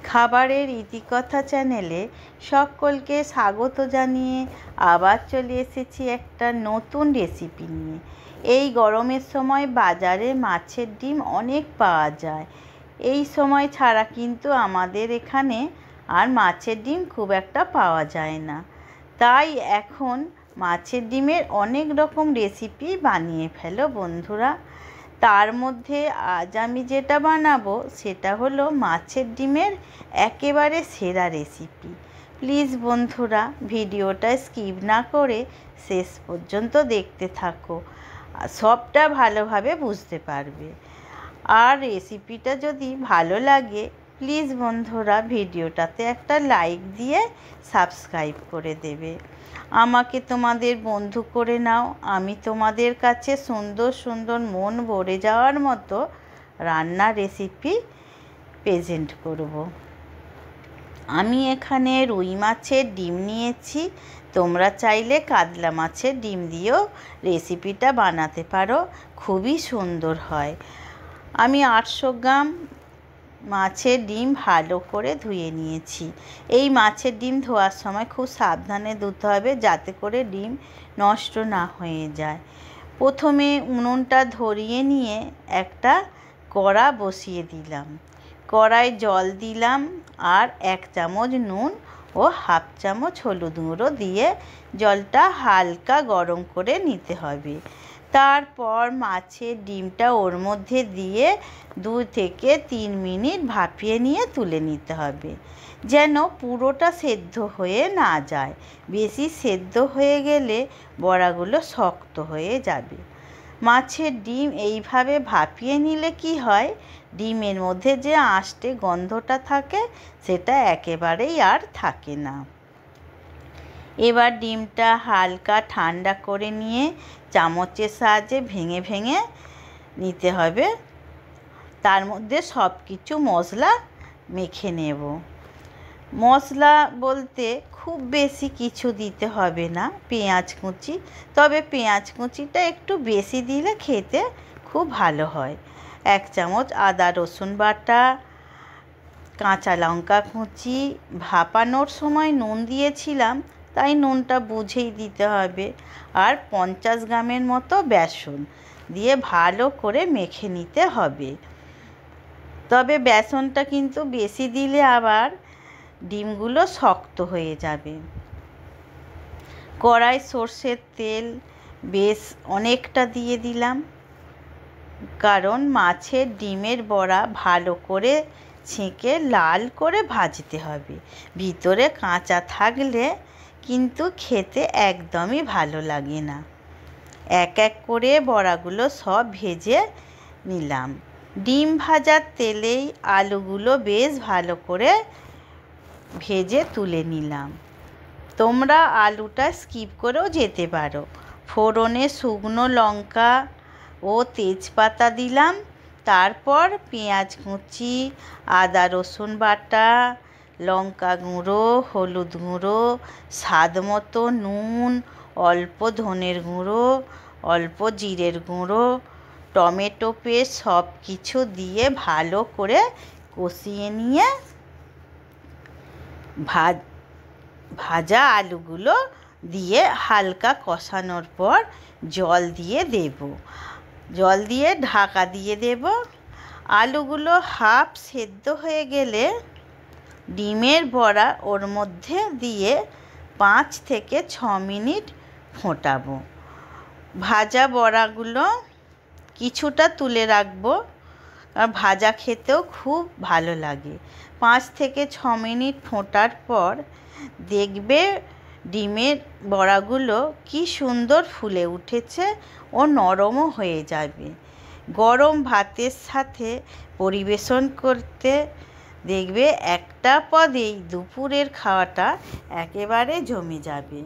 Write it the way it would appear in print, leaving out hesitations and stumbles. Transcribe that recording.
খাবারের ইতিকথা চ্যানেলে সকলকে স্বাগত জানিয়ে আবার চলে এসেছি একটা নতুন রেসিপি নিয়ে। এই গরমের সময় বাজারে মাছের ডিম অনেক পাওয়া যায়। এই সময় ছাড়া কিন্তু আমাদের এখানে আর মাছের ডিম খুব একটা পাওয়া যায় না। তাই এখন মাছের ডিমের অনেক রকম রেসিপি বানিয়ে ফেলো বন্ধুরা। তার মধ্যে আজ আমি যেটা বানাবো সেটা হলো মাছের ডিমের একেবারে সেরা রেসিপি। প্লিজ বন্ধুরা ভিডিওটা স্কিপ না করে শেষ পর্যন্ত দেখতে থাকো, সবটা ভালোভাবে বুঝতে পারবে। আর রেসিপিটা যদি ভালো লাগে প্লিজ বন্ধুরা ভিডিওটাতে একটা লাইক দিয়ে সাবস্ক্রাইব করে দেবে। আমাকে তোমাদের বন্ধু করে নাও, আমি তোমাদের কাছে সুন্দর সুন্দর মন ভরে যাওয়ার মতো রান্নার রেসিপি প্রেজেন্ট করব। আমি এখানে রুই মাছের ডিম নিয়েছি, তোমরা চাইলে কাতলা মাছের ডিম দিয়েও রেসিপিটা বানাতে পারো, খুবই সুন্দর হয়। আমি 800 গ্রাম মাছের ডিম ভালো করে ধুয়ে নিয়েছি। এই মাছের ডিম ধোয়ার সময় খুব সাবধানে ধুতে হবে যাতে করে ডিম নষ্ট না হয়ে যায়। প্রথমে উনুনটা ধরিয়ে নিয়ে একটা কড়া বসিয়ে দিলাম। কড়ায় জল দিলাম আর 1 চামচ নুন ও হাফ চামচ হলুদ গুঁড়ো দিয়ে জলটা হালকা গরম করে নিতে হবে। তারপর মাছের ডিমটা ওর মধ্যে দিয়ে 2 থেকে 3 মিনিট ভাপিয়ে নিয়ে তুলে নিতে হবে, যেন পুরোটা সেদ্ধ হয়ে না যায়। বেশি সেদ্ধ হয়ে গেলে বড়াগুলো শক্ত হয়ে যাবে। মাছের ডিম এইভাবে ভাপিয়ে নিলে কি হয়, ডিমের মধ্যে যে আঁশটে গন্ধটা থাকে সেটা একেবারেই আর থাকে না। এবার ডিমটা হালকা ঠান্ডা করে নিয়ে চামচের সাহায্যে ভেঙে ভেঙে নিতে হবে। তার মধ্যে সব কিছু মশলা মেখে নেব। মশলা বলতে খুব বেশি কিছু দিতে হবে না, পেঁয়াজ কুচি, তবে পেঁয়াজ কুচিটা একটু বেশি দিলে খেতে খুব ভালো হয়। 1 চামচ আদা রসুন বাটা, কাঁচা লঙ্কা কুচি, ভাপানোর সময় নুন দিয়েছিলাম তাই নুনটা বুঝেই দিতে হবে, আর 50 গ্রামের মতো বেসন দিয়ে ভালো করে মেখে নিতে হবে। তবে বেসনটা কিন্তু বেশি দিলে আবার ডিমগুলো শক্ত হয়ে যাবে। কড়াই সর্ষের তেল বেশ অনেকটা দিয়ে দিলাম, কারণ মাছের ডিমের বড়া ভালো করে ছেঁকে লাল করে ভাজতে হবে। ভিতরে কাঁচা থাকলে কিন্তু খেতে একদমই ভালো লাগে না। এক এক করে বড়াগুলো সব ভেজে নিলাম। ডিম ভাজার তেলেই আলুগুলো বেশ ভালো করে ভেজে তুলে নিলাম। তোমরা আলুটা স্কিপ করেও যেতে পারো। ফোড়নে শুকনো লঙ্কা ও তেজপাতা দিলাম, তারপর পেঁয়াজ কুচি, আদা রসুন বাটা, লঙ্কা গুঁড়ো, হলুদ গুঁড়ো, স্বাদ মতো নুন, অল্প ধনের গুঁড়ো, অল্প জিরের গুঁড়ো, টমেটো পেস্ট সব কিছু দিয়ে ভালো করে কষিয়ে নিয়ে ভাজা আলুগুলো দিয়ে হালকা কষানোর পর জল দিয়ে দেব। জল দিয়ে ঢাকা দিয়ে দেব। আলুগুলো হাফ সেদ্ধ হয়ে গেলে ডিমের বড়া ওর মধ্যে দিয়ে 5 থেকে 6 মিনিট ফোটাবো। ভাজা বড়াগুলো কিছুটা তুলে রাখবো, আর ভাজা খেতেও খুব ভালো লাগে। 5 থেকে 6 মিনিট ফোটার পর দেখবে ডিমের বড়াগুলো কি সুন্দর ফুলে উঠেছে ও নরমও হয়ে যাবে। গরম ভাতের সাথে পরিবেশন করতে দেখবে একটা পদেই দুপুরের খাওয়াটা একেবারে জমে যাবে।